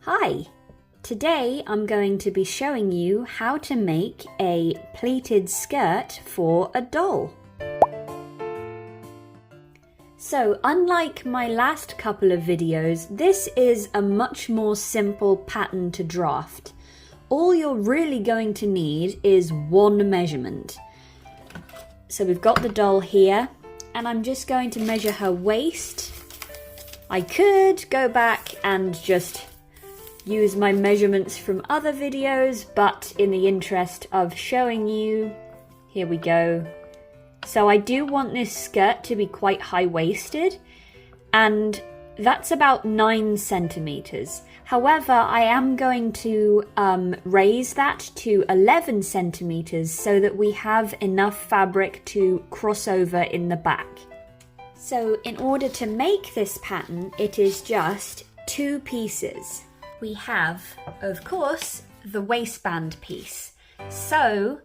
Hi! Today I'm going to be showing you how to make a pleated skirt for a doll. So, unlike my last couple of videos, this is a much more simple pattern to draft. All you're really going to need is one measurement. So we've got the doll here, and I'm just going to measure her waist. I could go back and just use my measurements from other videos, but in the interest of showing you, here we go. So I do want this skirt to be quite high-waisted, and that's about 9 centimeters. However, I am going to raise that to 11 centimeters so that we have enough fabric to cross over in the back. So in order to make this pattern, it is just 2 pieces. We have, of course, the waistband piece. So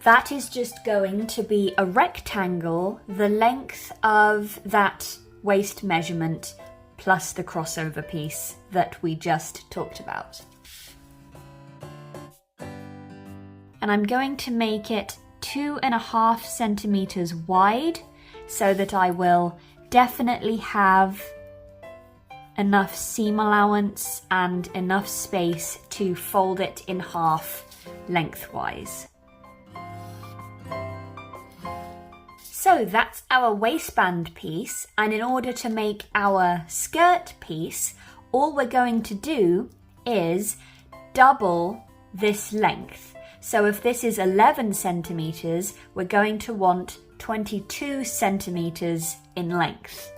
that is just going to be a rectangle the length of that waist measurement plus the crossover piece that we just talked about. And I'm going to make it 2.5 centimeters wide so that I will definitely have enough seam allowance and enough space to fold it in half lengthwise. So that's our waistband piece, and in order to make our skirt piece, all we're going to do is double this length. So if this is 11 centimeters, we're going to want 22 centimeters in length.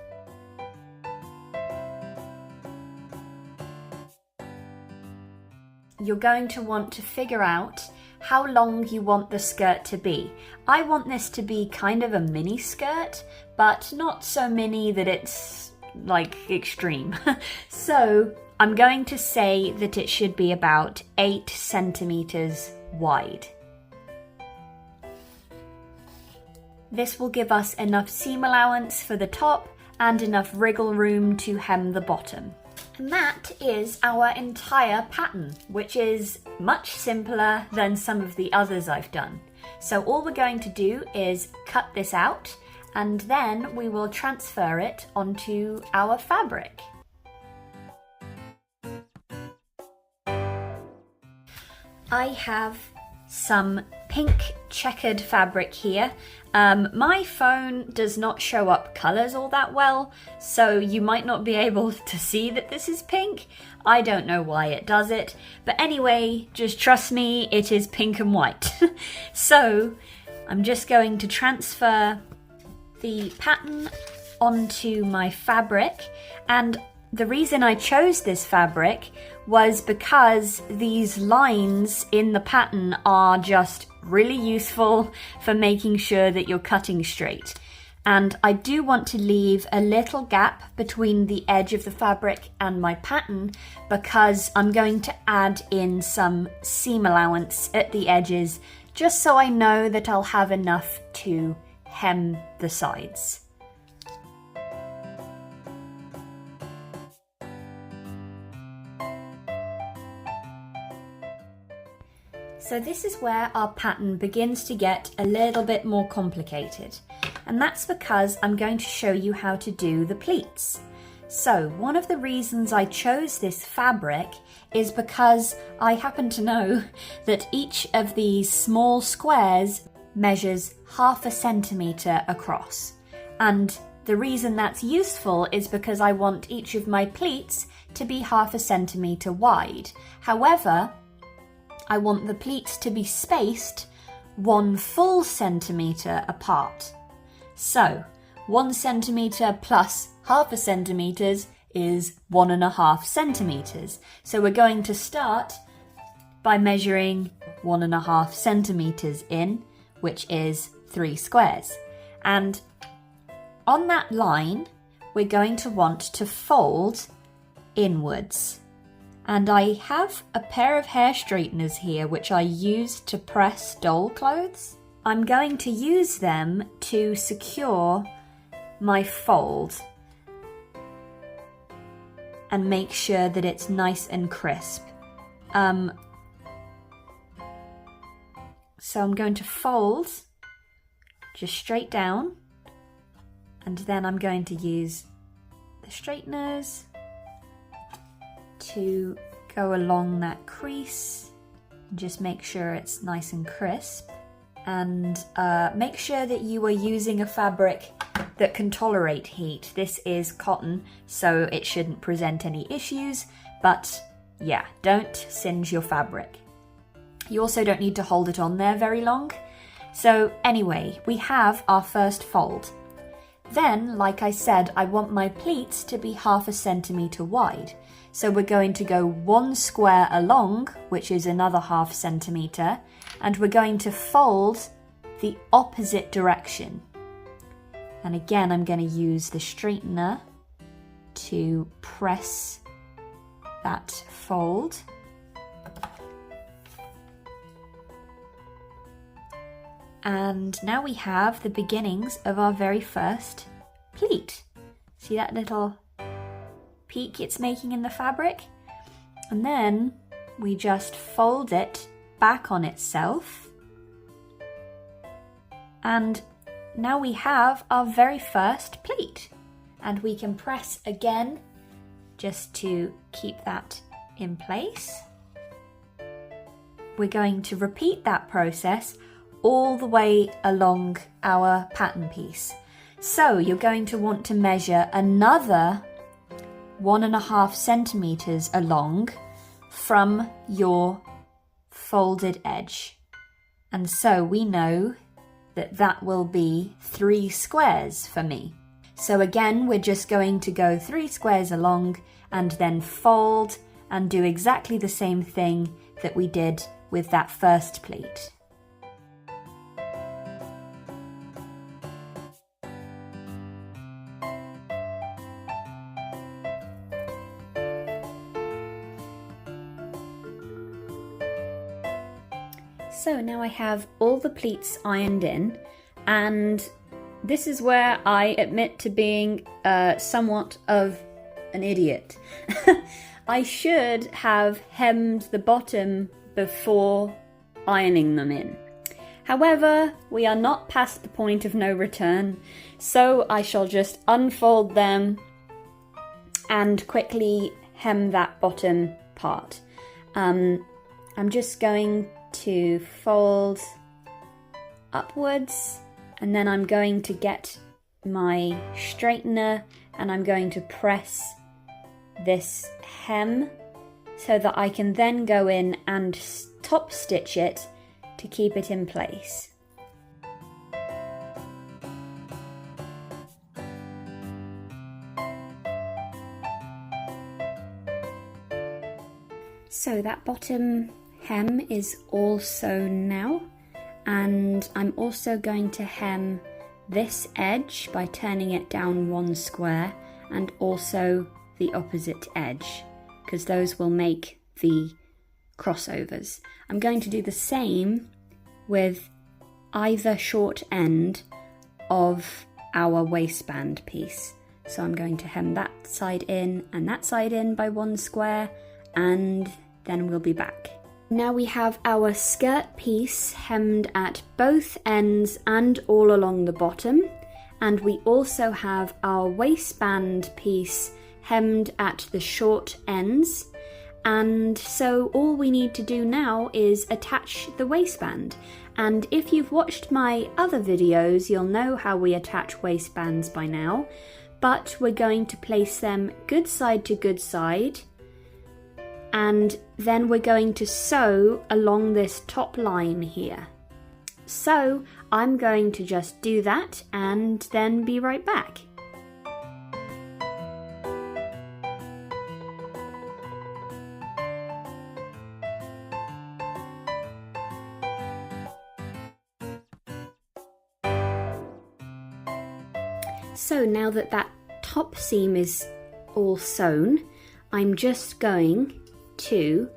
You're going to want to figure out how long you want the skirt to be. I want this to be kind of a mini skirt, but not so mini that it's like extreme. So I'm going to say that it should be about 8 centimeters wide. This will give us enough seam allowance for the top and enough wriggle room to hem the bottom. And that is our entire pattern, which is much simpler than some of the others I've done. So all we're going to do is cut this out, and then we will transfer it onto our fabric. I have some pink checkered fabric here. My phone does not show up colours all that well, so you might not be able to see that this is pink. I don't know why it does it, but anyway, just trust me, it is pink and white. So I'm just going to transfer the pattern onto my fabric, and the reason I chose this fabric was because these lines in the pattern are just really useful for making sure that you're cutting straight. And I do want to leave a little gap between the edge of the fabric and my pattern because I'm going to add in some seam allowance at the edges just so I know that I'll have enough to hem the sides. So this is where our pattern begins to get a little bit more complicated, and that's because I'm going to show you how to do the pleats. So one of the reasons I chose this fabric is because I happen to know that each of these small squares measures 0.5 centimeter across, and the reason that's useful is because I want each of my pleats to be 0.5 centimeter wide. However, I want the pleats to be spaced 1 full centimetre apart. So 1 centimetre plus 0.5 centimetres is 1.5 centimetres. So we're going to start by measuring 1.5 centimetres in, which is 3 squares. And on that line, we're going to want to fold inwards. And I have a pair of hair straighteners here which I use to press doll clothes. I'm going to use them to secure my fold. and make sure that it's nice and crisp. So I'm going to fold just straight down, and then I'm going to use the straighteners to go along that crease. Just make sure it's nice and crisp, and make sure that you are using a fabric that can tolerate heat. This is cotton, so it shouldn't present any issues, but yeah, don't singe your fabric. You also don't need to hold it on there very long. So anyway, we have our first fold. Then, like I said, I want my pleats to be 1/2 centimetre wide. So we're going to go 1 square along, which is another 1/2 centimetre, and we're going to fold the opposite direction. And again, I'm going to use the straightener to press that fold. And now we have the beginnings of our very first pleat. See that little peak it's making in the fabric? And then we just fold it back on itself. And now we have our very first pleat. And we can press again just to keep that in place. We're going to repeat that process all the way along our pattern piece. So you're going to want to measure another 1.5 centimetres along from your folded edge. And so we know that that will be 3 squares for me. So again, we're just going to go 3 squares along and then fold and do exactly the same thing that we did with that first pleat. So now I have all the pleats ironed in, and this is where I admit to being somewhat of an idiot. I should have hemmed the bottom before ironing them in. However, we are not past the point of no return, so I shall just unfold them and quickly hem that bottom part. I'm just going to fold upwards, and then I'm going to get my straightener and I'm going to press this hem so that I can then go in and top stitch it to keep it in place. So that bottom hem is all sewn now, and I'm also going to hem this edge by turning it down 1 square, and also the opposite edge, because those will make the crossovers. I'm going to do the same with either short end of our waistband piece. So I'm going to hem that side in and that side in by 1 square, and then we'll be back. Now we have our skirt piece hemmed at both ends and all along the bottom, and we also have our waistband piece hemmed at the short ends, and so all we need to do now is attach the waistband. And if you've watched my other videos, you'll know how we attach waistbands by now, but we're going to place them good side to good side, and then we're going to sew along this top line here. So I'm going to just do that and then be right back. So now that that top seam is all sewn, I'm just going to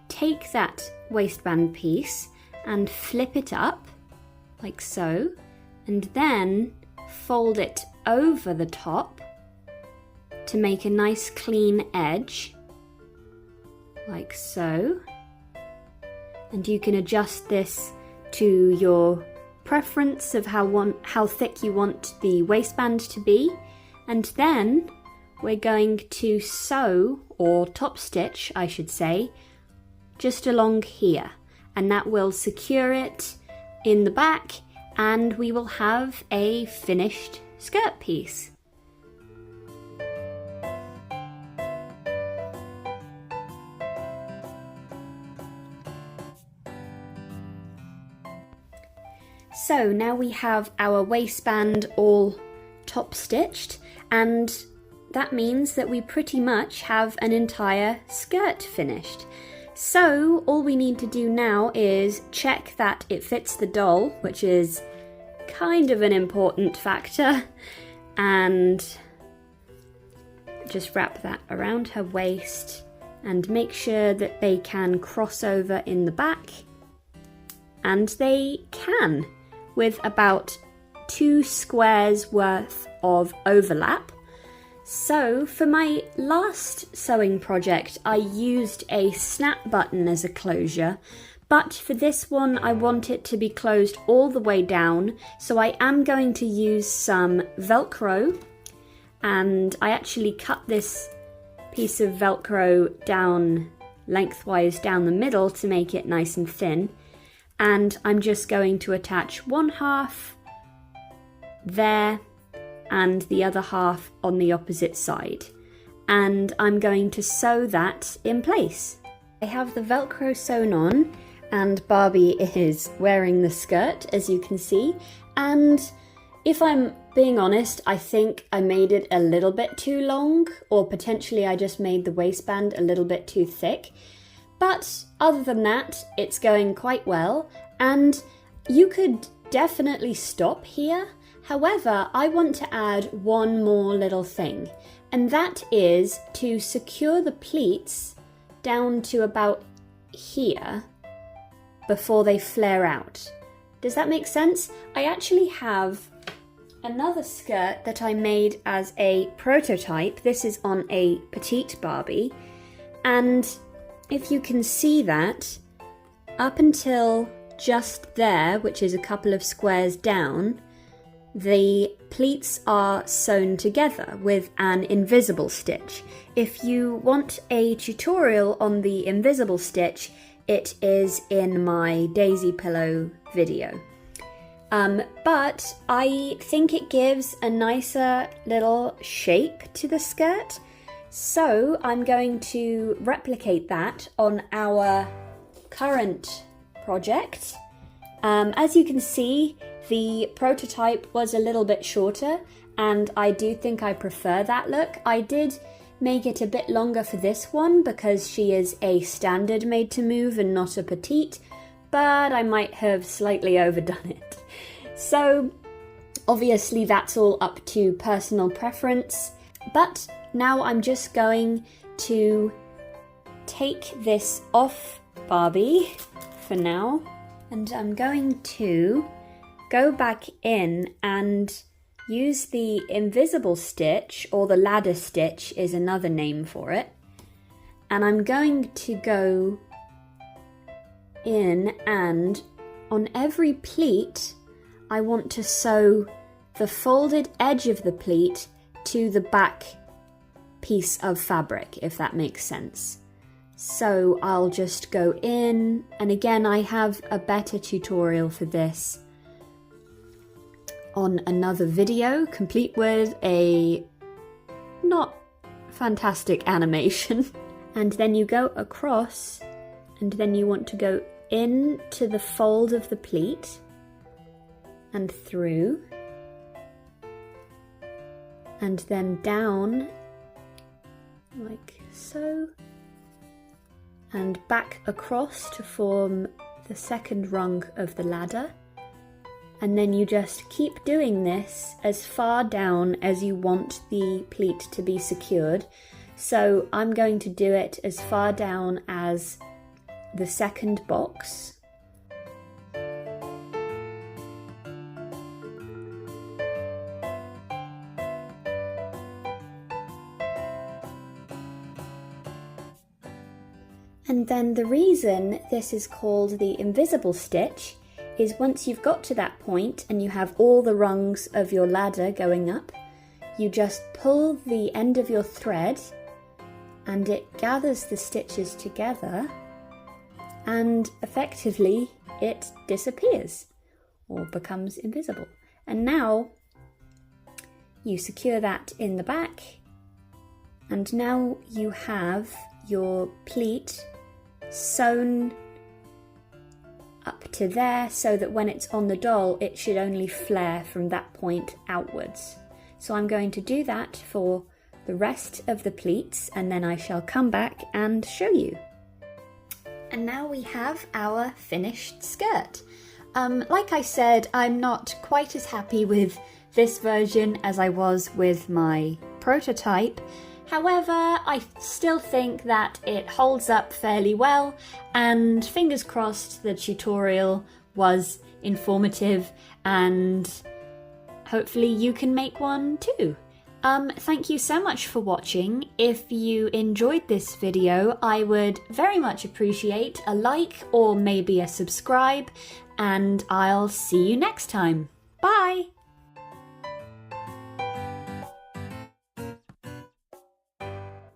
take that waistband piece and flip it up like so, and then fold it over the top to make a nice clean edge, like so. And you can adjust this to your preference of how thick you want the waistband to be. And then we're going to sew, or top stitch I should say, just along here, and that will secure it in the back, and we will have a finished skirt piece. So now we have our waistband all top stitched, and that means that we pretty much have an entire skirt finished. So all we need to do now is check that it fits the doll, which is kind of an important factor, and just wrap that around her waist and make sure that they can cross over in the back, and they can, with about 2 squares worth of overlap. So for my last sewing project I used a snap button as a closure, but for this one I want it to be closed all the way down, so I am going to use some Velcro, and I actually cut this piece of Velcro down lengthwise down the middle to make it nice and thin, and I'm just going to attach one half there and the other half on the opposite side, and I'm going to sew that in place. I have the Velcro sewn on, and Barbie is wearing the skirt, as you can see, and if I'm being honest, I think I made it a little bit too long, or potentially I just made the waistband a little bit too thick. But other than that, it's going quite well, and you could definitely stop here. However, I want to add one more little thing, and that is to secure the pleats down to about here before they flare out. Does that make sense? I actually have another skirt that I made as a prototype. This is on a petite Barbie, and if you can see that, up until just there, which is a couple of squares down, the pleats are sewn together with an invisible stitch. If you want a tutorial on the invisible stitch, it is in my daisy pillow video. But I think it gives a nicer little shape to the skirt, so I'm going to replicate that on our current project. As you can see, the prototype was a little bit shorter, and I do think I prefer that look. I did make it a bit longer for this one because she is a standard made to move and not a petite, but I might have slightly overdone it. So obviously that's all up to personal preference, but now I'm just going to take this off Barbie for now, and I'm going to go back in and use the invisible stitch, or the ladder stitch is another name for it, and I'm going to go in, and on every pleat I want to sew the folded edge of the pleat to the back piece of fabric, if that makes sense. So I'll just go in, and again I have a better tutorial for this on another video, complete with a not fantastic animation. And then you go across, and then you want to go into the fold of the pleat and through, and then down like so, and back across to form the second rung of the ladder. And then you just keep doing this as far down as you want the pleat to be secured. So I'm going to do it as far down as the second box. And then the reason this is called the invisible stitch is once you've got to that point and you have all the rungs of your ladder going up, you just pull the end of your thread and it gathers the stitches together and effectively it disappears or becomes invisible. And now you secure that in the back, and now you have your pleat sewn up to there so that when it's on the doll it should only flare from that point outwards. So I'm going to do that for the rest of the pleats and then I shall come back and show you. And now we have our finished skirt. Like I said, I'm not quite as happy with this version as I was with my prototype. However, I still think that it holds up fairly well, and fingers crossed the tutorial was informative and hopefully you can make one too. Thank you so much for watching. If you enjoyed this video, I would very much appreciate a like or maybe a subscribe, and I'll see you next time. Bye!